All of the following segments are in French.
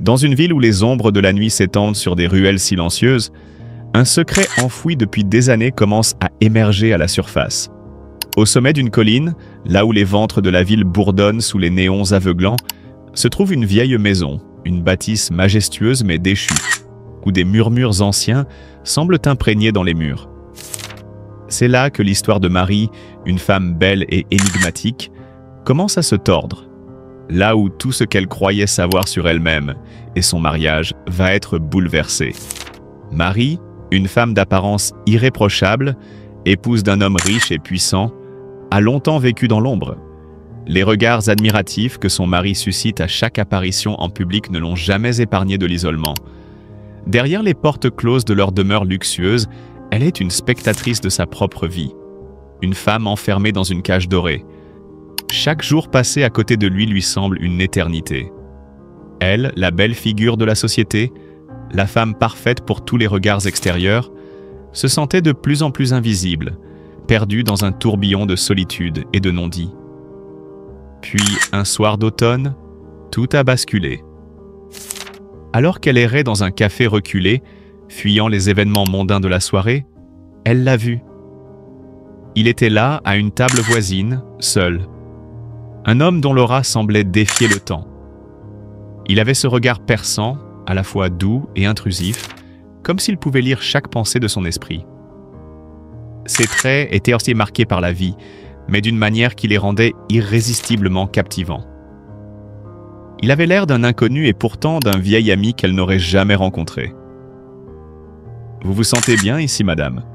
Dans une ville où les ombres de la nuit s'étendent sur des ruelles silencieuses, un secret enfoui depuis des années commence à émerger à la surface. Au sommet d'une colline, là où les ventres de la ville bourdonnent sous les néons aveuglants, se trouve une vieille maison, une bâtisse majestueuse mais déchue, où des murmures anciens semblent imprégnés dans les murs. C'est là que l'histoire de Marie, une femme belle et énigmatique, commence à se tordre. Là où tout ce qu'elle croyait savoir sur elle-même et son mariage va être bouleversé. Marie, une femme d'apparence irréprochable, épouse d'un homme riche et puissant, a longtemps vécu dans l'ombre. Les regards admiratifs que son mari suscite à chaque apparition en public ne l'ont jamais épargnée de l'isolement. Derrière les portes closes de leur demeure luxueuse, elle est une spectatrice de sa propre vie. Une femme enfermée dans une cage dorée. Chaque jour passé à côté de lui semble une éternité. Elle, la belle figure de la société, la femme parfaite pour tous les regards extérieurs, se sentait de plus en plus invisible, perdue dans un tourbillon de solitude et de non-dit. Puis, un soir d'automne, tout a basculé. Alors qu'elle errait dans un café reculé, fuyant les événements mondains de la soirée, elle l'a vu. Il était là, à une table voisine, seul. Un homme dont l'aura semblait défier le temps. Il avait ce regard perçant, à la fois doux et intrusif, comme s'il pouvait lire chaque pensée de son esprit. Ses traits étaient aussi marqués par la vie, mais d'une manière qui les rendait irrésistiblement captivants. Il avait l'air d'un inconnu et pourtant d'un vieil ami qu'elle n'aurait jamais rencontré. « Vous vous sentez bien ici, madame ?»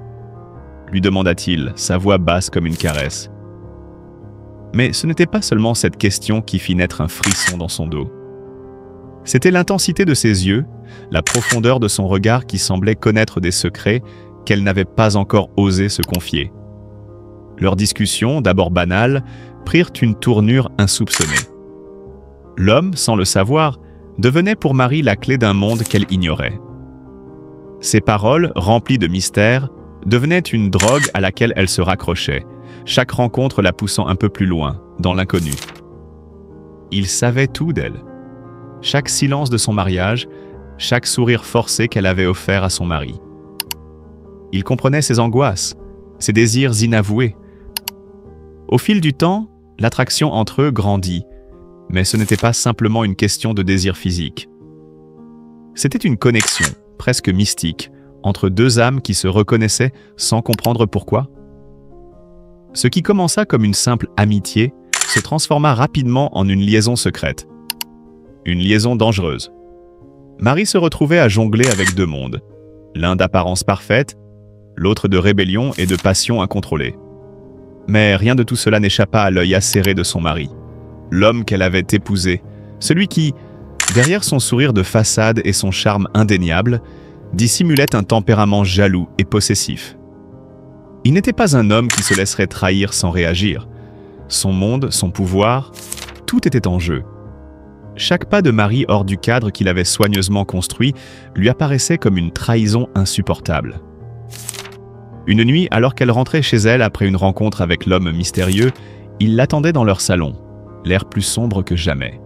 lui demanda-t-il, sa voix basse comme une caresse. Mais ce n'était pas seulement cette question qui fit naître un frisson dans son dos. C'était l'intensité de ses yeux, la profondeur de son regard qui semblait connaître des secrets qu'elle n'avait pas encore osé se confier. Leurs discussions, d'abord banales, prirent une tournure insoupçonnée. L'homme, sans le savoir, devenait pour Marie la clé d'un monde qu'elle ignorait. Ses paroles, remplies de mystères, devenaient une drogue à laquelle elle se raccrochait, chaque rencontre la poussant un peu plus loin, dans l'inconnu. Il savait tout d'elle. Chaque silence de son mariage, chaque sourire forcé qu'elle avait offert à son mari. Il comprenait ses angoisses, ses désirs inavoués. Au fil du temps, l'attraction entre eux grandit, mais ce n'était pas simplement une question de désir physique. C'était une connexion, presque mystique, entre deux âmes qui se reconnaissaient sans comprendre pourquoi. Ce qui commença comme une simple amitié se transforma rapidement en une liaison secrète. Une liaison dangereuse. Marie se retrouvait à jongler avec deux mondes, l'un d'apparence parfaite, l'autre de rébellion et de passion incontrôlée. Mais rien de tout cela n'échappa à l'œil acéré de son mari. L'homme qu'elle avait épousé, celui qui, derrière son sourire de façade et son charme indéniable, dissimulait un tempérament jaloux et possessif. Il n'était pas un homme qui se laisserait trahir sans réagir. Son monde, son pouvoir, tout était en jeu. Chaque pas de Marie hors du cadre qu'il avait soigneusement construit lui apparaissait comme une trahison insupportable. Une nuit, alors qu'elle rentrait chez elle après une rencontre avec l'homme mystérieux, il l'attendait dans leur salon, l'air plus sombre que jamais.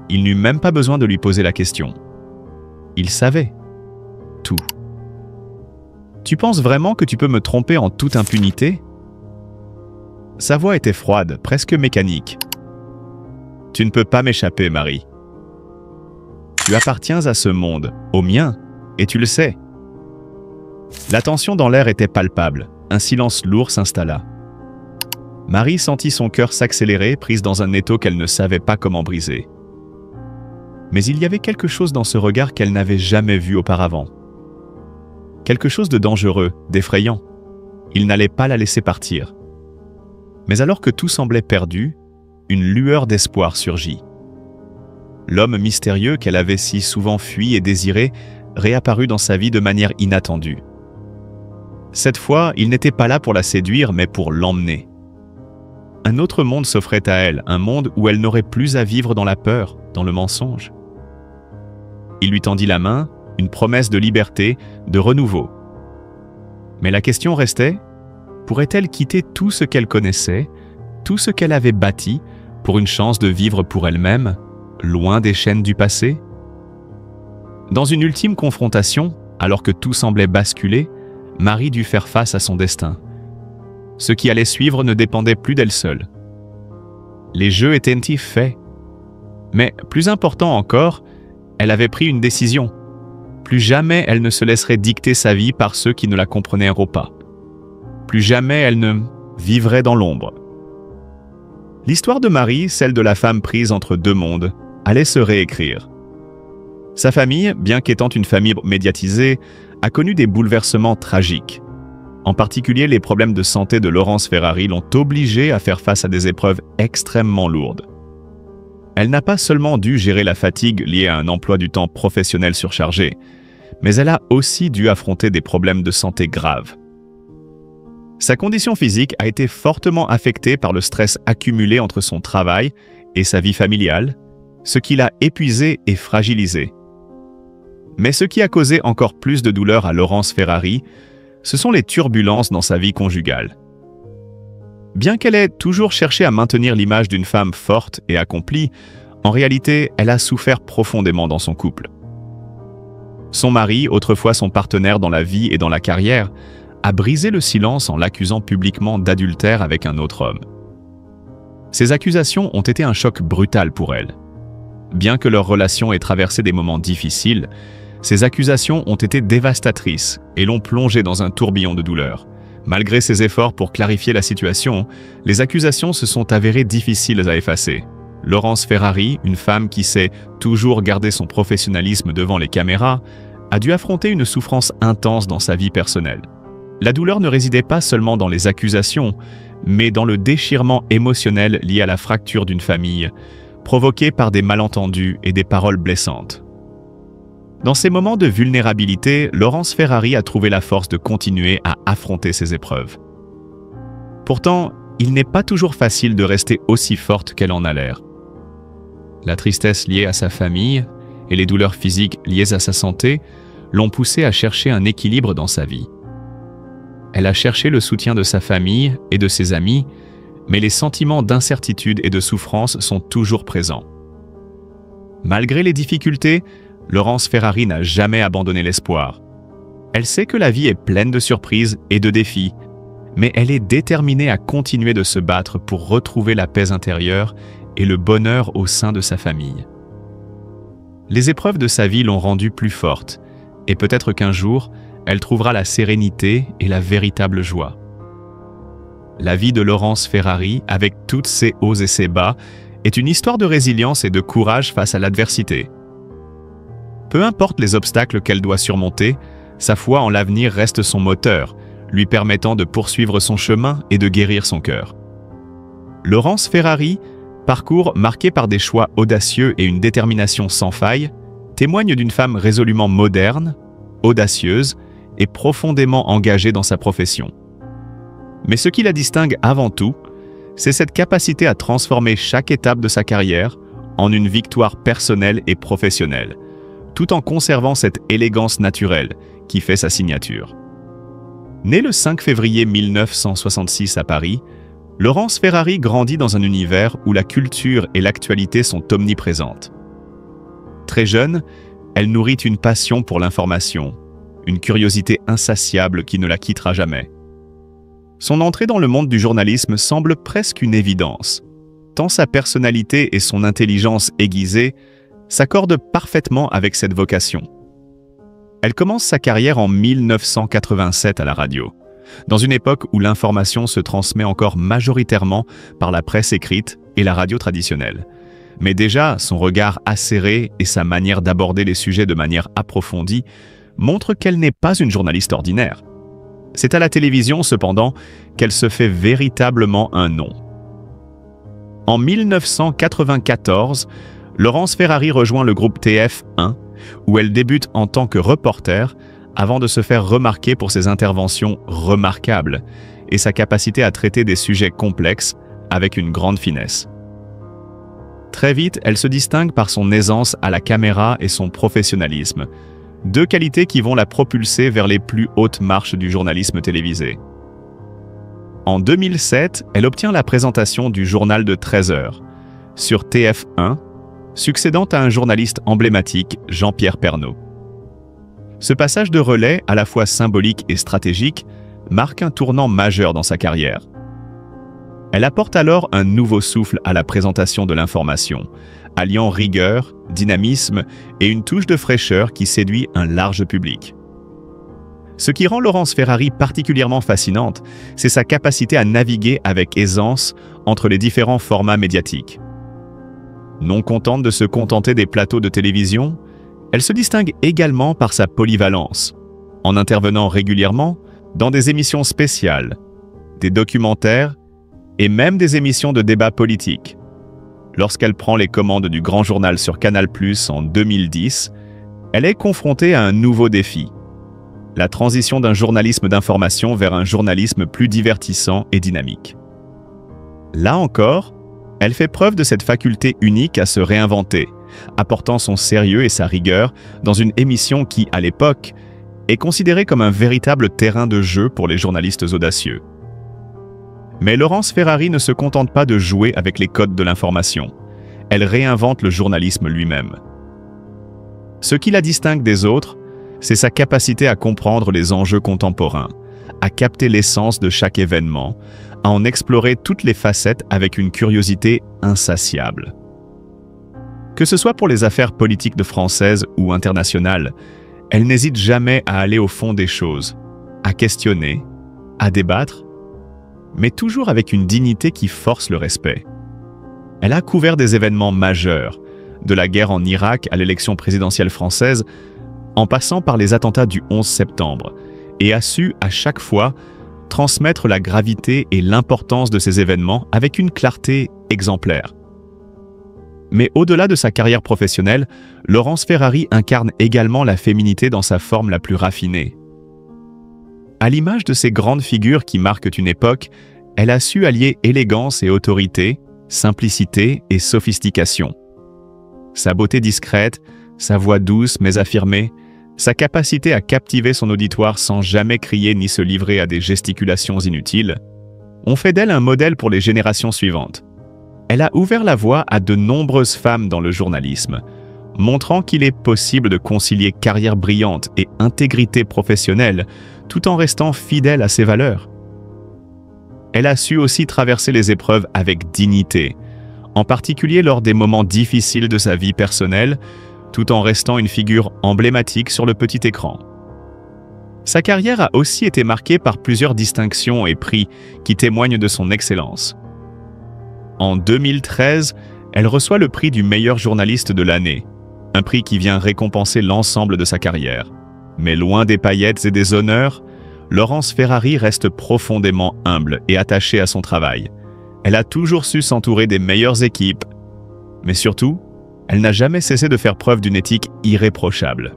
Il n'eut même pas besoin de lui poser la question. Il savait tout. « Tu penses vraiment que tu peux me tromper en toute impunité ?» Sa voix était froide, presque mécanique. « Tu ne peux pas m'échapper, Marie. Tu appartiens à ce monde, au mien, et tu le sais. » La tension dans l'air était palpable, un silence lourd s'installa. Marie sentit son cœur s'accélérer, prise dans un étau qu'elle ne savait pas comment briser. Mais il y avait quelque chose dans ce regard qu'elle n'avait jamais vu auparavant. Quelque chose de dangereux, d'effrayant. Il n'allait pas la laisser partir. Mais alors que tout semblait perdu, une lueur d'espoir surgit. L'homme mystérieux qu'elle avait si souvent fui et désiré réapparut dans sa vie de manière inattendue. Cette fois, il n'était pas là pour la séduire, mais pour l'emmener. Un autre monde s'offrait à elle, un monde où elle n'aurait plus à vivre dans la peur, dans le mensonge. Il lui tendit la main, une promesse de liberté, de renouveau. Mais la question restait, pourrait-elle quitter tout ce qu'elle connaissait, tout ce qu'elle avait bâti, pour une chance de vivre pour elle-même, loin des chaînes du passé? Dans une ultime confrontation, alors que tout semblait basculer, Marie dut faire face à son destin. Ce qui allait suivre ne dépendait plus d'elle seule. Les jeux étaient faits. Mais plus important encore, elle avait pris une décision. Plus jamais elle ne se laisserait dicter sa vie par ceux qui ne la comprenaient pas. Plus jamais elle ne vivrait dans l'ombre. L'histoire de Marie, celle de la femme prise entre deux mondes, allait se réécrire. Sa famille, bien qu'étant une famille médiatisée, a connu des bouleversements tragiques. En particulier, les problèmes de santé de Laurence Ferrari l'ont obligée à faire face à des épreuves extrêmement lourdes. Elle n'a pas seulement dû gérer la fatigue liée à un emploi du temps professionnel surchargé, mais elle a aussi dû affronter des problèmes de santé graves. Sa condition physique a été fortement affectée par le stress accumulé entre son travail et sa vie familiale, ce qui l'a épuisée et fragilisée. Mais ce qui a causé encore plus de douleur à Laurence Ferrari, ce sont les turbulences dans sa vie conjugale. Bien qu'elle ait toujours cherché à maintenir l'image d'une femme forte et accomplie, en réalité, elle a souffert profondément dans son couple. Son mari, autrefois son partenaire dans la vie et dans la carrière, a brisé le silence en l'accusant publiquement d'adultère avec un autre homme. Ces accusations ont été un choc brutal pour elle. Bien que leur relation ait traversé des moments difficiles, ces accusations ont été dévastatrices et l'ont plongée dans un tourbillon de douleur. Malgré ses efforts pour clarifier la situation, les accusations se sont avérées difficiles à effacer. Laurence Ferrari, une femme qui sait toujours garder son professionnalisme devant les caméras, a dû affronter une souffrance intense dans sa vie personnelle. La douleur ne résidait pas seulement dans les accusations, mais dans le déchirement émotionnel lié à la fracture d'une famille, provoqué par des malentendus et des paroles blessantes. Dans ces moments de vulnérabilité, Laurence Ferrari a trouvé la force de continuer à affronter ces épreuves. Pourtant, il n'est pas toujours facile de rester aussi forte qu'elle en a l'air. La tristesse liée à sa famille et les douleurs physiques liées à sa santé l'ont poussée à chercher un équilibre dans sa vie. Elle a cherché le soutien de sa famille et de ses amis, mais les sentiments d'incertitude et de souffrance sont toujours présents. Malgré les difficultés, Laurence Ferrari n'a jamais abandonné l'espoir. Elle sait que la vie est pleine de surprises et de défis, mais elle est déterminée à continuer de se battre pour retrouver la paix intérieure et le bonheur au sein de sa famille. Les épreuves de sa vie l'ont rendue plus forte, et peut-être qu'un jour, elle trouvera la sérénité et la véritable joie. La vie de Laurence Ferrari, avec toutes ses hauts et ses bas, est une histoire de résilience et de courage face à l'adversité. Peu importe les obstacles qu'elle doit surmonter, sa foi en l'avenir reste son moteur, lui permettant de poursuivre son chemin et de guérir son cœur. Laurence Ferrari, parcours marqué par des choix audacieux et une détermination sans faille, témoigne d'une femme résolument moderne, audacieuse et profondément engagée dans sa profession. Mais ce qui la distingue avant tout, c'est cette capacité à transformer chaque étape de sa carrière en une victoire personnelle et professionnelle, tout en conservant cette élégance naturelle qui fait sa signature. Née le 5 février 1966 à Paris, Laurence Ferrari grandit dans un univers où la culture et l'actualité sont omniprésentes. Très jeune, elle nourrit une passion pour l'information, une curiosité insatiable qui ne la quittera jamais. Son entrée dans le monde du journalisme semble presque une évidence, tant sa personnalité et son intelligence aiguisée s'accordent parfaitement avec cette vocation. Elle commence sa carrière en 1987 à la radio, dans une époque où l'information se transmet encore majoritairement par la presse écrite et la radio traditionnelle. Mais déjà, son regard acéré et sa manière d'aborder les sujets de manière approfondie montrent qu'elle n'est pas une journaliste ordinaire. C'est à la télévision, cependant, qu'elle se fait véritablement un nom. En 1994, Laurence Ferrari rejoint le groupe TF1, où elle débute en tant que reporter, avant de se faire remarquer pour ses interventions remarquables et sa capacité à traiter des sujets complexes avec une grande finesse. Très vite, elle se distingue par son aisance à la caméra et son professionnalisme, deux qualités qui vont la propulser vers les plus hautes marches du journalisme télévisé. En 2007, elle obtient la présentation du journal de 13 heures sur TF1, succédant à un journaliste emblématique, Jean-Pierre Pernaut. Ce passage de relais, à la fois symbolique et stratégique, marque un tournant majeur dans sa carrière. Elle apporte alors un nouveau souffle à la présentation de l'information, alliant rigueur, dynamisme et une touche de fraîcheur qui séduit un large public. Ce qui rend Laurence Ferrari particulièrement fascinante, c'est sa capacité à naviguer avec aisance entre les différents formats médiatiques. Non contente de se contenter des plateaux de télévision, elle se distingue également par sa polyvalence, en intervenant régulièrement dans des émissions spéciales, des documentaires et même des émissions de débat politique. Lorsqu'elle prend les commandes du Grand Journal sur Canal+ en 2010, elle est confrontée à un nouveau défi: la transition d'un journalisme d'information vers un journalisme plus divertissant et dynamique. Là encore, elle fait preuve de cette faculté unique à se réinventer, apportant son sérieux et sa rigueur dans une émission qui, à l'époque, est considérée comme un véritable terrain de jeu pour les journalistes audacieux. Mais Laurence Ferrari ne se contente pas de jouer avec les codes de l'information. Elle réinvente le journalisme lui-même. Ce qui la distingue des autres, c'est sa capacité à comprendre les enjeux contemporains, à capter l'essence de chaque événement, à en explorer toutes les facettes avec une curiosité insatiable. Que ce soit pour les affaires politiques françaises ou internationales, elle n'hésite jamais à aller au fond des choses, à questionner, à débattre, mais toujours avec une dignité qui force le respect. Elle a couvert des événements majeurs, de la guerre en Irak à l'élection présidentielle française, en passant par les attentats du 11 septembre, et a su, à chaque fois, transmettre la gravité et l'importance de ces événements avec une clarté exemplaire. Mais au-delà de sa carrière professionnelle, Laurence Ferrari incarne également la féminité dans sa forme la plus raffinée. À l'image de ces grandes figures qui marquent une époque, elle a su allier élégance et autorité, simplicité et sophistication. Sa beauté discrète, sa voix douce mais affirmée, sa capacité à captiver son auditoire sans jamais crier ni se livrer à des gesticulations inutiles, ont fait d'elle un modèle pour les générations suivantes. Elle a ouvert la voie à de nombreuses femmes dans le journalisme, montrant qu'il est possible de concilier carrière brillante et intégrité professionnelle tout en restant fidèle à ses valeurs. Elle a su aussi traverser les épreuves avec dignité, en particulier lors des moments difficiles de sa vie personnelle, tout en restant une figure emblématique sur le petit écran. Sa carrière a aussi été marquée par plusieurs distinctions et prix qui témoignent de son excellence. En 2013, elle reçoit le prix du meilleur journaliste de l'année, un prix qui vient récompenser l'ensemble de sa carrière. Mais loin des paillettes et des honneurs, Laurence Ferrari reste profondément humble et attachée à son travail. Elle a toujours su s'entourer des meilleures équipes, mais surtout, elle n'a jamais cessé de faire preuve d'une éthique irréprochable.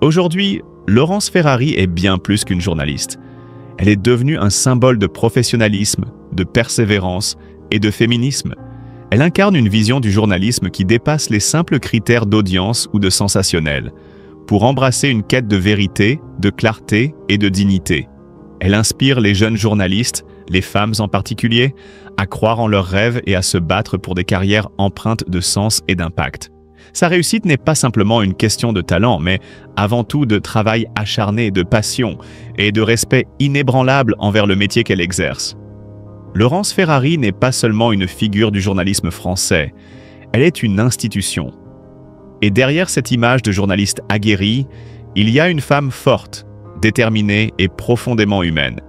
Aujourd'hui, Laurence Ferrari est bien plus qu'une journaliste. Elle est devenue un symbole de professionnalisme, de persévérance et de féminisme. Elle incarne une vision du journalisme qui dépasse les simples critères d'audience ou de sensationnel, pour embrasser une quête de vérité, de clarté et de dignité. Elle inspire les jeunes journalistes, les femmes en particulier, à croire en leurs rêves et à se battre pour des carrières empreintes de sens et d'impact. Sa réussite n'est pas simplement une question de talent, mais avant tout de travail acharné, de passion et de respect inébranlable envers le métier qu'elle exerce. Laurence Ferrari n'est pas seulement une figure du journalisme français, elle est une institution. Et derrière cette image de journaliste aguerri, il y a une femme forte, déterminée et profondément humaine,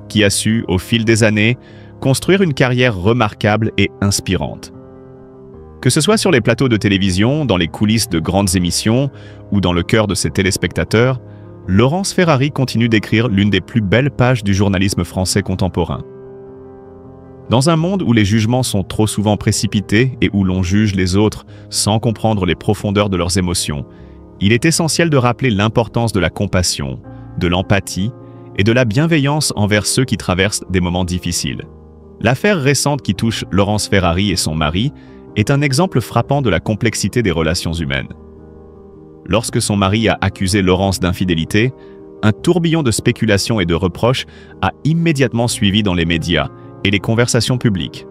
qui a su, au fil des années, construire une carrière remarquable et inspirante. Que ce soit sur les plateaux de télévision, dans les coulisses de grandes émissions ou dans le cœur de ses téléspectateurs, Laurence Ferrari continue d'écrire l'une des plus belles pages du journalisme français contemporain. Dans un monde où les jugements sont trop souvent précipités et où l'on juge les autres sans comprendre les profondeurs de leurs émotions, il est essentiel de rappeler l'importance de la compassion, de l'empathie et de la bienveillance envers ceux qui traversent des moments difficiles. L'affaire récente qui touche Laurence Ferrari et son mari est un exemple frappant de la complexité des relations humaines. Lorsque son mari a accusé Laurence d'infidélité, un tourbillon de spéculations et de reproches a immédiatement suivi dans les médias et les conversations publiques.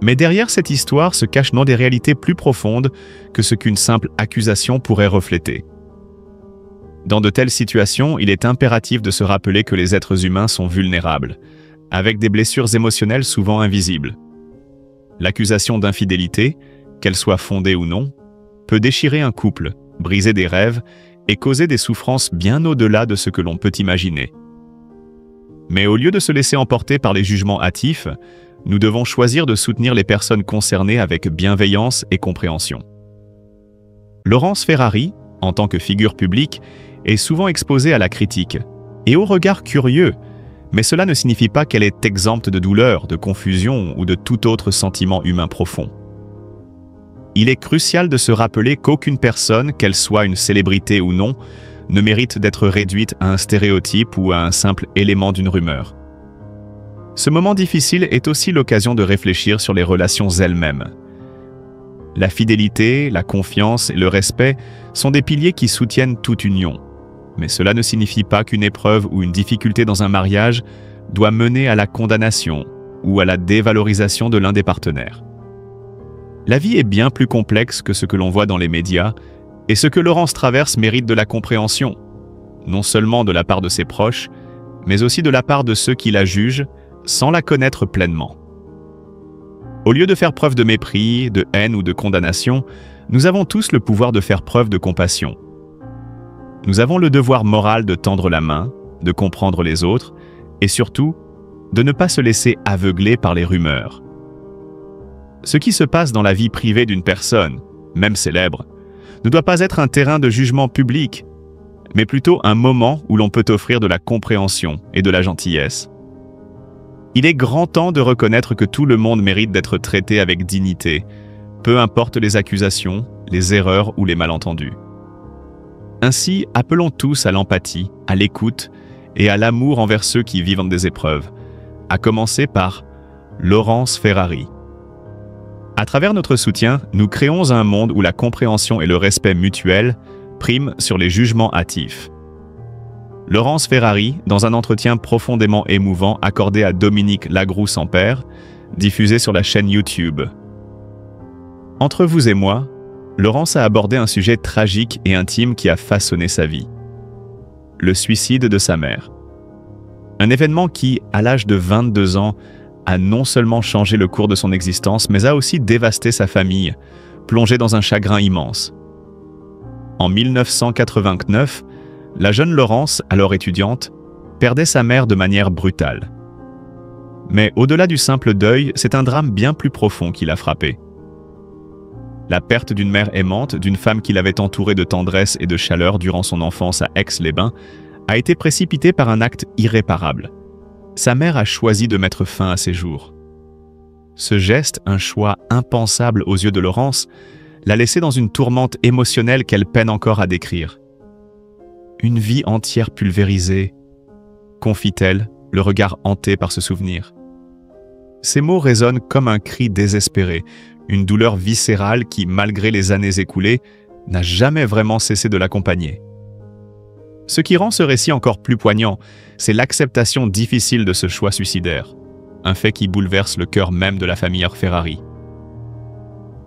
Mais derrière cette histoire se cachent non des réalités plus profondes que ce qu'une simple accusation pourrait refléter. Dans de telles situations, il est impératif de se rappeler que les êtres humains sont vulnérables, avec des blessures émotionnelles souvent invisibles. L'accusation d'infidélité, qu'elle soit fondée ou non, peut déchirer un couple, briser des rêves et causer des souffrances bien au-delà de ce que l'on peut imaginer. Mais au lieu de se laisser emporter par les jugements hâtifs, nous devons choisir de soutenir les personnes concernées avec bienveillance et compréhension. Laurence Ferrari, en tant que figure publique, est souvent exposée à la critique et au regard curieux, mais cela ne signifie pas qu'elle est exempte de douleur, de confusion ou de tout autre sentiment humain profond. Il est crucial de se rappeler qu'aucune personne, qu'elle soit une célébrité ou non, ne mérite d'être réduite à un stéréotype ou à un simple élément d'une rumeur. Ce moment difficile est aussi l'occasion de réfléchir sur les relations elles-mêmes. La fidélité, la confiance et le respect sont des piliers qui soutiennent toute union. Mais cela ne signifie pas qu'une épreuve ou une difficulté dans un mariage doit mener à la condamnation ou à la dévalorisation de l'un des partenaires. La vie est bien plus complexe que ce que l'on voit dans les médias, et ce que Laurence traverse mérite de la compréhension, non seulement de la part de ses proches, mais aussi de la part de ceux qui la jugent sans la connaître pleinement. Au lieu de faire preuve de mépris, de haine ou de condamnation, nous avons tous le pouvoir de faire preuve de compassion. Nous avons le devoir moral de tendre la main, de comprendre les autres, et surtout, de ne pas se laisser aveugler par les rumeurs. Ce qui se passe dans la vie privée d'une personne, même célèbre, ne doit pas être un terrain de jugement public, mais plutôt un moment où l'on peut offrir de la compréhension et de la gentillesse. Il est grand temps de reconnaître que tout le monde mérite d'être traité avec dignité, peu importe les accusations, les erreurs ou les malentendus. Ainsi, appelons tous à l'empathie, à l'écoute et à l'amour envers ceux qui vivent des épreuves, à commencer par Laurence Ferrari. À travers notre soutien, nous créons un monde où la compréhension et le respect mutuel priment sur les jugements hâtifs. Laurence Ferrari, dans un entretien profondément émouvant accordé à Dominique Lagroux-Sampère, diffusé sur la chaîne YouTube. Entre vous et moi, Laurence a abordé un sujet tragique et intime qui a façonné sa vie. Le suicide de sa mère. Un événement qui, à l'âge de 22 ans, a non seulement changé le cours de son existence, mais a aussi dévasté sa famille, plongée dans un chagrin immense. En 1989, la jeune Laurence, alors étudiante, perdait sa mère de manière brutale. Mais au-delà du simple deuil, c'est un drame bien plus profond qui l'a frappée. La perte d'une mère aimante, d'une femme qui l'avait entourée de tendresse et de chaleur durant son enfance à Aix-les-Bains, a été précipitée par un acte irréparable. Sa mère a choisi de mettre fin à ses jours. Ce geste, un choix impensable aux yeux de Laurence, l'a laissée dans une tourmente émotionnelle qu'elle peine encore à décrire. Une vie entière pulvérisée, confie-t-elle, le regard hanté par ce souvenir. Ces mots résonnent comme un cri désespéré, une douleur viscérale qui, malgré les années écoulées, n'a jamais vraiment cessé de l'accompagner. Ce qui rend ce récit encore plus poignant, c'est l'acceptation difficile de ce choix suicidaire, un fait qui bouleverse le cœur même de la famille Ferrari.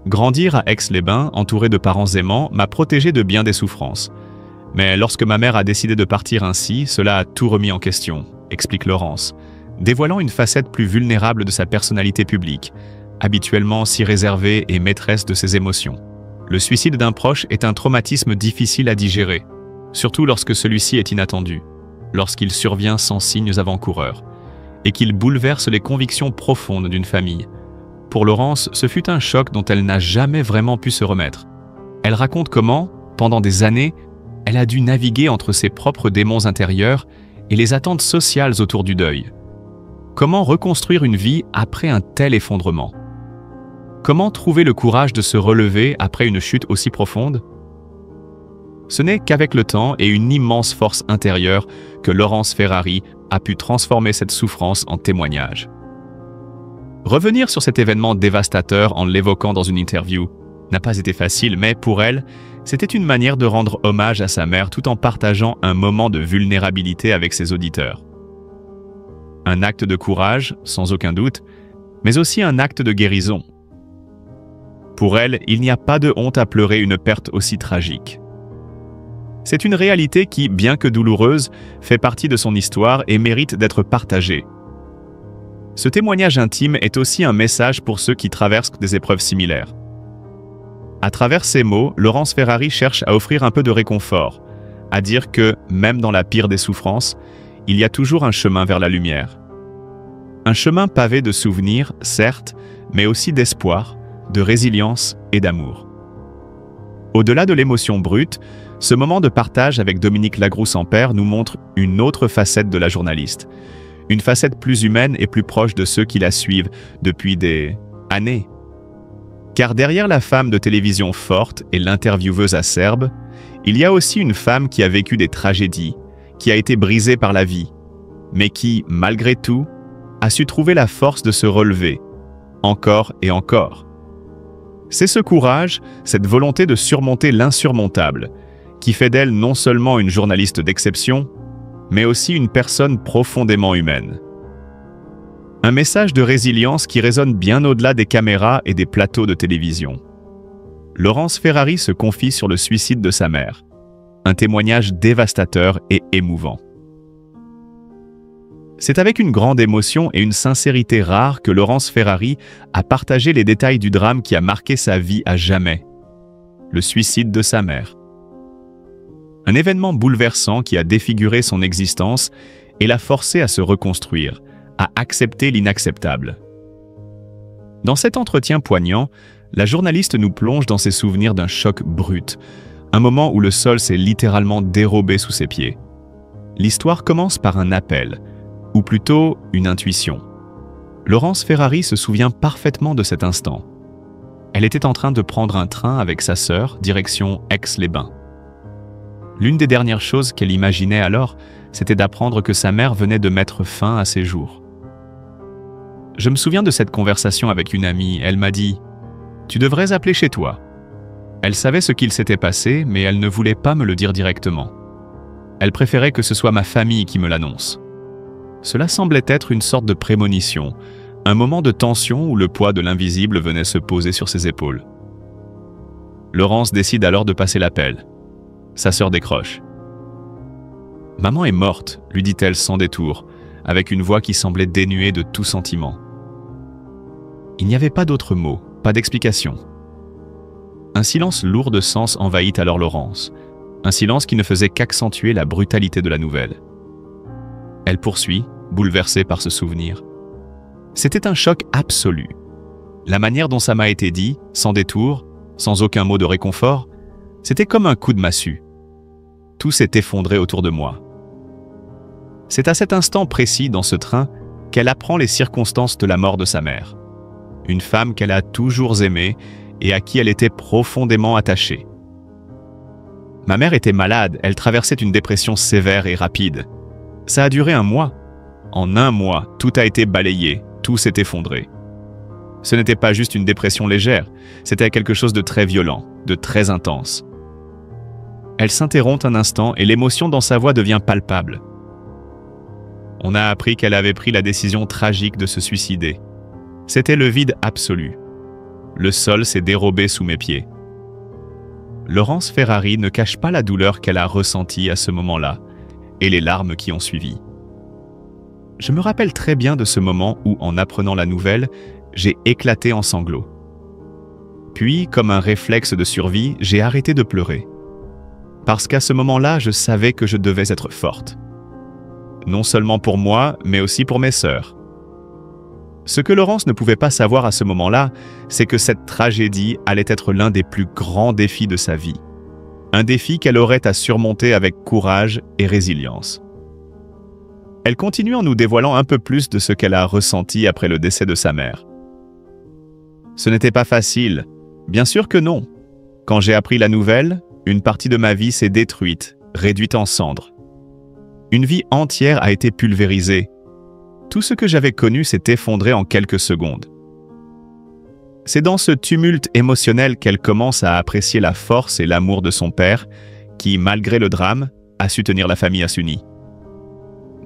Grandir à Aix-les-Bains, entouré de parents aimants, m'a protégé de bien des souffrances. Mais lorsque ma mère a décidé de partir ainsi, cela a tout remis en question, explique Laurence, dévoilant une facette plus vulnérable de sa personnalité publique, habituellement si réservée et maîtresse de ses émotions. Le suicide d'un proche est un traumatisme difficile à digérer, surtout lorsque celui-ci est inattendu, lorsqu'il survient sans signes avant-coureurs, et qu'il bouleverse les convictions profondes d'une famille. Pour Laurence, ce fut un choc dont elle n'a jamais vraiment pu se remettre. Elle raconte comment, pendant des années, elle a dû naviguer entre ses propres démons intérieurs et les attentes sociales autour du deuil. Comment reconstruire une vie après un tel effondrement? Comment trouver le courage de se relever après une chute aussi profonde? Ce n'est qu'avec le temps et une immense force intérieure que Laurence Ferrari a pu transformer cette souffrance en témoignage. Revenir sur cet événement dévastateur en l'évoquant dans une interview n'a pas été facile, mais pour elle, c'était une manière de rendre hommage à sa mère tout en partageant un moment de vulnérabilité avec ses auditeurs. Un acte de courage, sans aucun doute, mais aussi un acte de guérison. Pour elle, il n'y a pas de honte à pleurer une perte aussi tragique. C'est une réalité qui, bien que douloureuse, fait partie de son histoire et mérite d'être partagée. Ce témoignage intime est aussi un message pour ceux qui traversent des épreuves similaires. À travers ces mots, Laurence Ferrari cherche à offrir un peu de réconfort, à dire que, même dans la pire des souffrances, il y a toujours un chemin vers la lumière. Un chemin pavé de souvenirs, certes, mais aussi d'espoir, de résilience et d'amour. Au-delà de l'émotion brute, ce moment de partage avec Dominique Lagroux-Sampère nous montre une autre facette de la journaliste. Une facette plus humaine et plus proche de ceux qui la suivent depuis des années. Car derrière la femme de télévision forte et l'intervieweuse acerbe, il y a aussi une femme qui a vécu des tragédies, qui a été brisée par la vie, mais qui, malgré tout, a su trouver la force de se relever, encore et encore. C'est ce courage, cette volonté de surmonter l'insurmontable, qui fait d'elle non seulement une journaliste d'exception, mais aussi une personne profondément humaine. Un message de résilience qui résonne bien au-delà des caméras et des plateaux de télévision. Laurence Ferrari se confie sur le suicide de sa mère. Un témoignage dévastateur et émouvant. C'est avec une grande émotion et une sincérité rare que Laurence Ferrari a partagé les détails du drame qui a marqué sa vie à jamais. Le suicide de sa mère. Un événement bouleversant qui a défiguré son existence et l'a forcé à se reconstruire, à accepter l'inacceptable. Dans cet entretien poignant, la journaliste nous plonge dans ses souvenirs d'un choc brut, un moment où le sol s'est littéralement dérobé sous ses pieds. L'histoire commence par un appel, ou plutôt une intuition. Laurence Ferrari se souvient parfaitement de cet instant. Elle était en train de prendre un train avec sa sœur, direction Aix-les-Bains. L'une des dernières choses qu'elle imaginait alors, c'était d'apprendre que sa mère venait de mettre fin à ses jours. Je me souviens de cette conversation avec une amie. Elle m'a dit « Tu devrais appeler chez toi ». Elle savait ce qu'il s'était passé, mais elle ne voulait pas me le dire directement. Elle préférait que ce soit ma famille qui me l'annonce. Cela semblait être une sorte de prémonition, un moment de tension où le poids de l'invisible venait se poser sur ses épaules. Laurence décide alors de passer l'appel. Sa sœur décroche. « Maman est morte », lui dit-elle sans détour, avec une voix qui semblait dénuée de tout sentiment. Il n'y avait pas d'autres mots, pas d'explication. Un silence lourd de sens envahit alors Laurence, un silence qui ne faisait qu'accentuer la brutalité de la nouvelle. Elle poursuit, bouleversée par ce souvenir. C'était un choc absolu. La manière dont ça m'a été dit, sans détour, sans aucun mot de réconfort, c'était comme un coup de massue. Tout s'est effondré autour de moi. C'est à cet instant précis dans ce train qu'elle apprend les circonstances de la mort de sa mère. Une femme qu'elle a toujours aimée et à qui elle était profondément attachée. Ma mère était malade, elle traversait une dépression sévère et rapide. Ça a duré un mois. En un mois, tout a été balayé, tout s'est effondré. Ce n'était pas juste une dépression légère, c'était quelque chose de très violent, de très intense. Elle s'interrompt un instant et l'émotion dans sa voix devient palpable. On a appris qu'elle avait pris la décision tragique de se suicider. C'était le vide absolu. Le sol s'est dérobé sous mes pieds. Laurence Ferrari ne cache pas la douleur qu'elle a ressentie à ce moment-là et les larmes qui ont suivi. Je me rappelle très bien de ce moment où, en apprenant la nouvelle, j'ai éclaté en sanglots. Puis, comme un réflexe de survie, j'ai arrêté de pleurer. Parce qu'à ce moment-là, je savais que je devais être forte. Non seulement pour moi, mais aussi pour mes sœurs. Ce que Laurence ne pouvait pas savoir à ce moment-là, c'est que cette tragédie allait être l'un des plus grands défis de sa vie. Un défi qu'elle aurait à surmonter avec courage et résilience. Elle continue en nous dévoilant un peu plus de ce qu'elle a ressenti après le décès de sa mère. Ce n'était pas facile, bien sûr que non. Quand j'ai appris la nouvelle, une partie de ma vie s'est détruite, réduite en cendres. Une vie entière a été pulvérisée. Tout ce que j'avais connu s'est effondré en quelques secondes. C'est dans ce tumulte émotionnel qu'elle commence à apprécier la force et l'amour de son père, qui, malgré le drame, a su tenir la famille unie.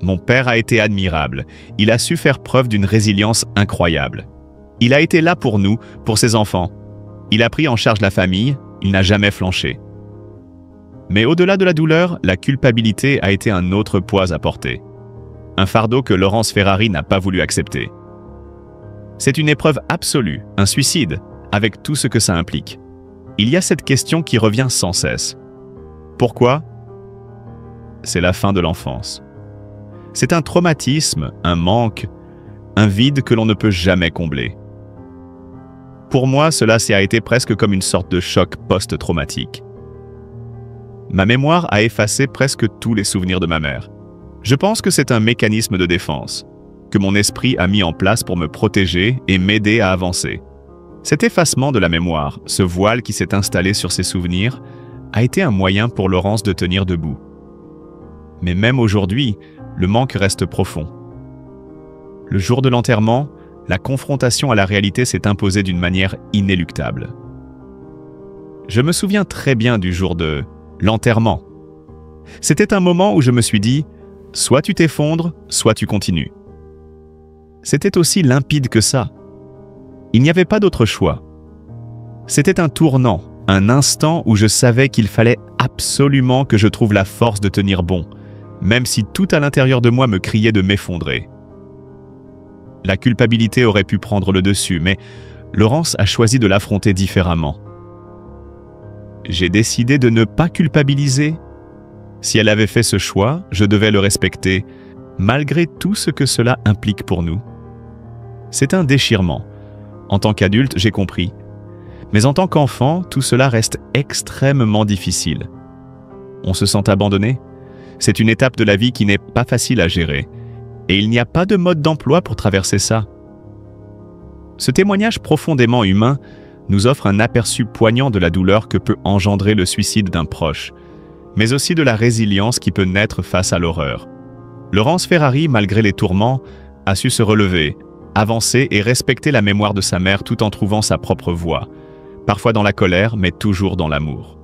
Mon père a été admirable. Il a su faire preuve d'une résilience incroyable. Il a été là pour nous, pour ses enfants. Il a pris en charge la famille, il n'a jamais flanché. Mais au-delà de la douleur, la culpabilité a été un autre poids à porter. Un fardeau que Laurence Ferrari n'a pas voulu accepter. C'est une épreuve absolue, un suicide, avec tout ce que ça implique. Il y a cette question qui revient sans cesse. Pourquoi? C'est la fin de l'enfance. C'est un traumatisme, un manque, un vide que l'on ne peut jamais combler. Pour moi, cela a été presque comme une sorte de choc post-traumatique. Ma mémoire a effacé presque tous les souvenirs de ma mère. Je pense que c'est un mécanisme de défense, que mon esprit a mis en place pour me protéger et m'aider à avancer. Cet effacement de la mémoire, ce voile qui s'est installé sur ses souvenirs, a été un moyen pour Laurence de tenir debout. Mais même aujourd'hui, le manque reste profond. Le jour de l'enterrement, la confrontation à la réalité s'est imposée d'une manière inéluctable. Je me souviens très bien du jour de l'enterrement. C'était un moment où je me suis dit, soit tu t'effondres, soit tu continues. C'était aussi limpide que ça. Il n'y avait pas d'autre choix. C'était un tournant, un instant où je savais qu'il fallait absolument que je trouve la force de tenir bon, même si tout à l'intérieur de moi me criait de m'effondrer. La culpabilité aurait pu prendre le dessus, mais Laurence a choisi de l'affronter différemment. J'ai décidé de ne pas culpabiliser. Si elle avait fait ce choix, je devais le respecter, malgré tout ce que cela implique pour nous. C'est un déchirement. En tant qu'adulte, j'ai compris. Mais en tant qu'enfant, tout cela reste extrêmement difficile. On se sent abandonné. C'est une étape de la vie qui n'est pas facile à gérer. Et il n'y a pas de mode d'emploi pour traverser ça. Ce témoignage profondément humain nous offre un aperçu poignant de la douleur que peut engendrer le suicide d'un proche, mais aussi de la résilience qui peut naître face à l'horreur. Laurence Ferrari, malgré les tourments, a su se relever, avancer et respecter la mémoire de sa mère tout en trouvant sa propre voie, parfois dans la colère, mais toujours dans l'amour.